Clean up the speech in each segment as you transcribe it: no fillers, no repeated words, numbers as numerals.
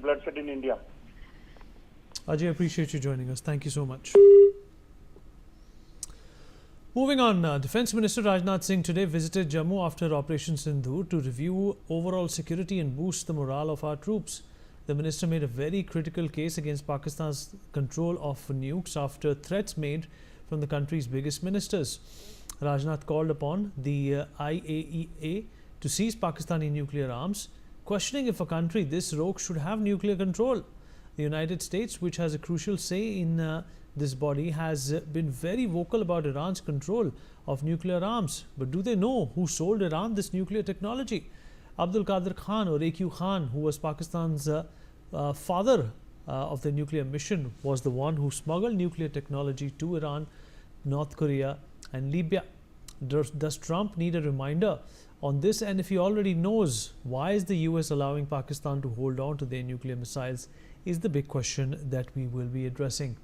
bloodshed in India. Ajay, appreciate you joining us. Thank you so much. Moving on, Defence Minister Rajnath Singh today visited Jammu after Operation Sindoor to review overall security and boost the morale of our troops. The minister made a very critical case against Pakistan's control of nukes after threats made from the country's biggest ministers. Rajnath called upon the IAEA to seize Pakistani nuclear arms, questioning if a country this rogue should have nuclear control. The United States, which has a crucial say in this body, has been very vocal about Iran's control of nuclear arms. But do they know who sold Iran this nuclear technology? Abdul Qadir Khan, or AQ Khan, who was Pakistan's father of the nuclear mission, was the one who smuggled nuclear technology to Iran, North Korea and Libya. Does Trump need a reminder on this? And if he already knows, why is the US allowing Pakistan to hold on to their nuclear missiles, is the big question that we will be addressing.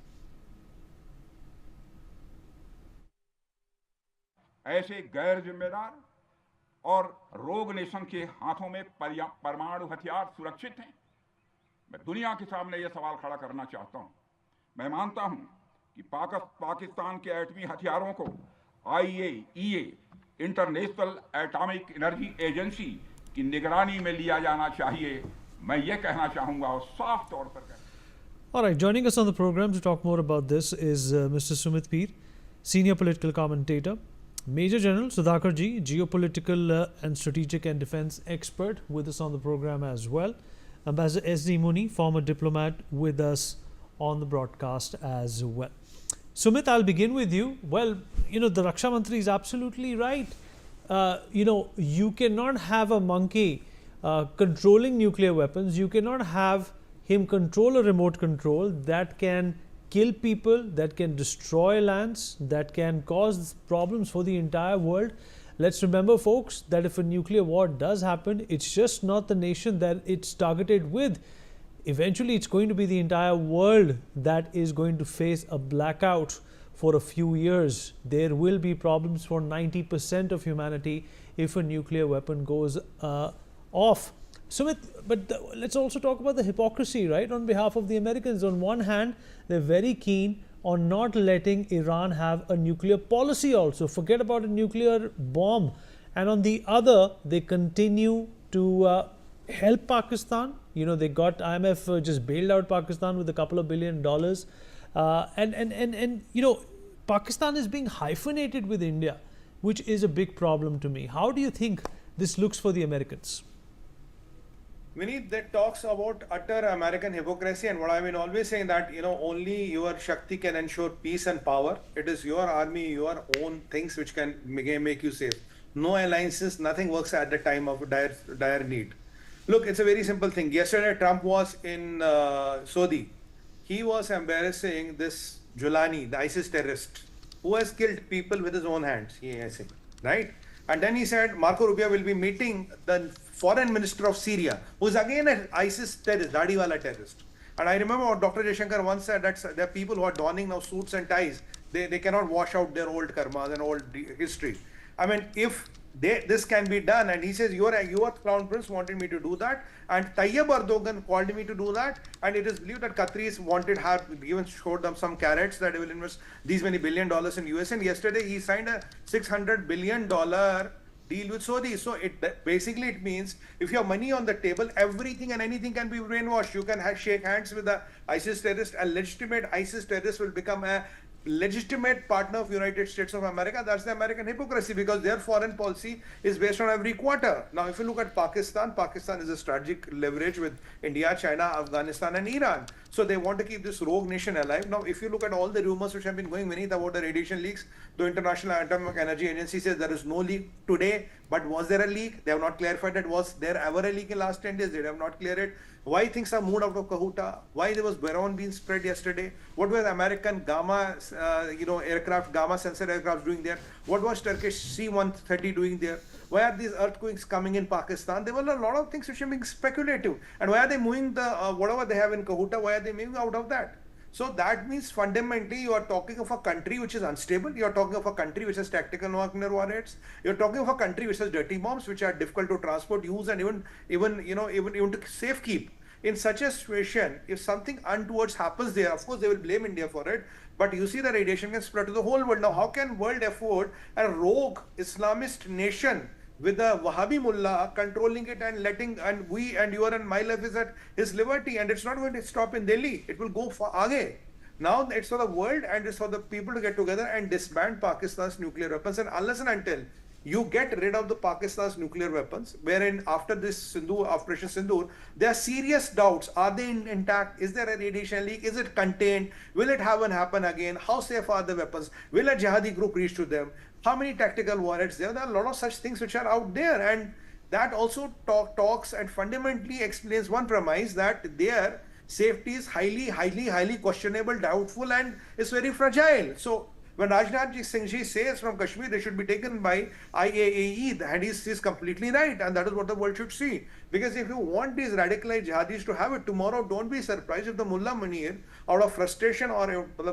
ऐसे गैर जिम्मेदार और रोग nation के हाथों में परमाणु हथियार सुरक्षित हैं? मैं दुनिया के सामने ये सवाल खड़ा करना चाहता हूं। मैं मानता हूं कि पाकिस्तान के एटमी हथियारों को IAEA international atomic energy agency की निगरानी में लिया जाना चाहिए। मैं ये कहना चाहूंगा और साफ तौर पर कहना। All right, joining us on the program to talk more about this is Mr. Sumit Peer, senior political commentator. Major General Sudhakar Ji, geopolitical and strategic and defense expert, with us on the program as well. Ambassador S.D. Muni, former diplomat, with us on the broadcast as well. Sumit, I'll begin with you. Well, the Raksha Mantri is absolutely right. You cannot have a monkey controlling nuclear weapons. You cannot have him control a remote control that can kill people, that can destroy lands, that can cause problems for the entire world. Let's remember, folks, that if a nuclear war does happen, it's just not the nation that it's targeted with. Eventually, it's going to be the entire world that is going to face a blackout for a few years. There will be problems for 90% of humanity if a nuclear weapon goes off. Sumit, but let's also talk about the hypocrisy, right, on behalf of the Americans. On one hand, they're very keen on not letting Iran have a nuclear policy also. Forget about a nuclear bomb. And on the other, they continue to help Pakistan. They got IMF just bailed out Pakistan with a couple of $2 billion. Pakistan is being hyphenated with India, which is a big problem to me. How do you think this looks for the Americans? Vineet, that talks about utter American hypocrisy, and what I've been always saying that, only your Shakti can ensure peace and power. It is your army, your own things which can make you safe. No alliances, nothing works at the time of dire need. Look, it's a very simple thing. Yesterday, Trump was in Saudi. He was embarrassing this Julani, the ISIS terrorist, who has killed people with his own hands, right? And then he said Marco Rubio will be meeting the foreign minister of Syria, who is again an ISIS terrorist, Dadiwala terrorist. And I remember what Dr. Jaishankar once said, that there are people who are donning now suits and ties. They cannot wash out their old karmas and old history. I mean, if this can be done, and he says, your crown prince wanted me to do that, and Tayyip Erdogan called me to do that, and it is believed that Qataris even showed them some carrots that they will invest these many $1 billion in US, and yesterday he signed a $600 billion deal with Saudi. So basically it means if you have money on the table, everything and anything can be brainwashed. You can shake hands with the ISIS terrorist. A legitimate ISIS terrorist will become a legitimate partner of United States of America. That's the American hypocrisy, because their foreign policy is based on every quarter. Now, if you look at Pakistan is a strategic leverage with India, China, Afghanistan and Iran. So they want to keep this rogue nation alive. Now, if you look at all the rumors which have been going beneath about the radiation leaks, the International Atomic Energy Agency says there is no leak today, but was there a leak? They have not clarified that. Was there ever a leak in last 10 days? They have not cleared it. Why things are moved out of Kahuta? Why there was Baron being spread yesterday? What were the American Gamma, aircraft, Gamma sensor aircraft doing there? What was Turkish C-130 doing there? Why are these earthquakes coming in Pakistan? There were a lot of things which are being speculative. And why are they moving the whatever they have in Kahuta? Why are they moving out of that? So that means fundamentally you are talking of a country which is unstable. You are talking of a country which has tactical nuclear warheads. You are talking of a country which has dirty bombs which are difficult to transport, use, and even to safekeep. in such a situation, if something untoward happens there, of course they will blame India for it, but you see the radiation can spread to the whole world. Now, how can world afford a rogue Islamist nation with a Wahhabi mullah controlling it and letting, and we and your and my life is at his liberty, and it's not going to stop in Delhi. It will go far aage. Now it's for the world and it's for the people to get together and disband Pakistan's nuclear weapons. And unless and until you get rid of the Pakistan's nuclear weapons, wherein after this Operation Sindoor, there are serious doubts. Are they intact? Is there a radiation leak? Is it contained? Will it happen again? How safe are the weapons? Will a jihadi group reach to them? How many tactical warheads there? There are a lot of such things which are out there, and that also talks and fundamentally explains one premise, that their safety is highly questionable, doubtful, and is very fragile. So when Rajnath Singh says from Kashmir they should be taken by IAEA, and he's completely right, and that is what the world should see. Because if you want these radicalized jihadis to have it tomorrow, don't be surprised if the Mullah Munir, out of frustration or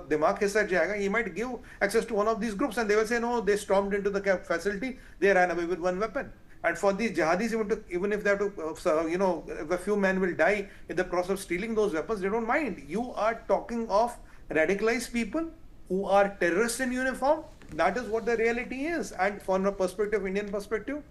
dimag hissa jayega, he might give access to one of these groups, and they will say, no, they stormed into the facility, they ran away with one weapon. And for these jihadis, even if they have to, if a few men will die in the process of stealing those weapons, they don't mind. You are talking of radicalized people who are terrorists in uniform. That is what the reality is. And from a perspective, Indian perspective,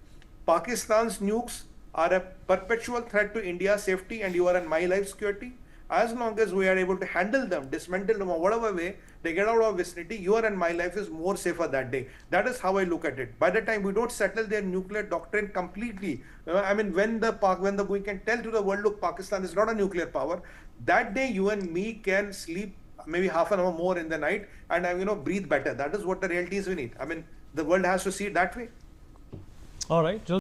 Pakistan's nukes are a perpetual threat to India's safety and your and my life security. As long as we are able to handle them, dismantle them, or whatever way they get out of vicinity, your and my life is more safer that day. That is how I look at it. By the time we don't settle their nuclear doctrine completely, when we can tell to the world, look, Pakistan is not a nuclear power, that day you and me can sleep maybe half an hour more in the night and breathe better. That is what the reality is we need. The world has to see it that way. All right.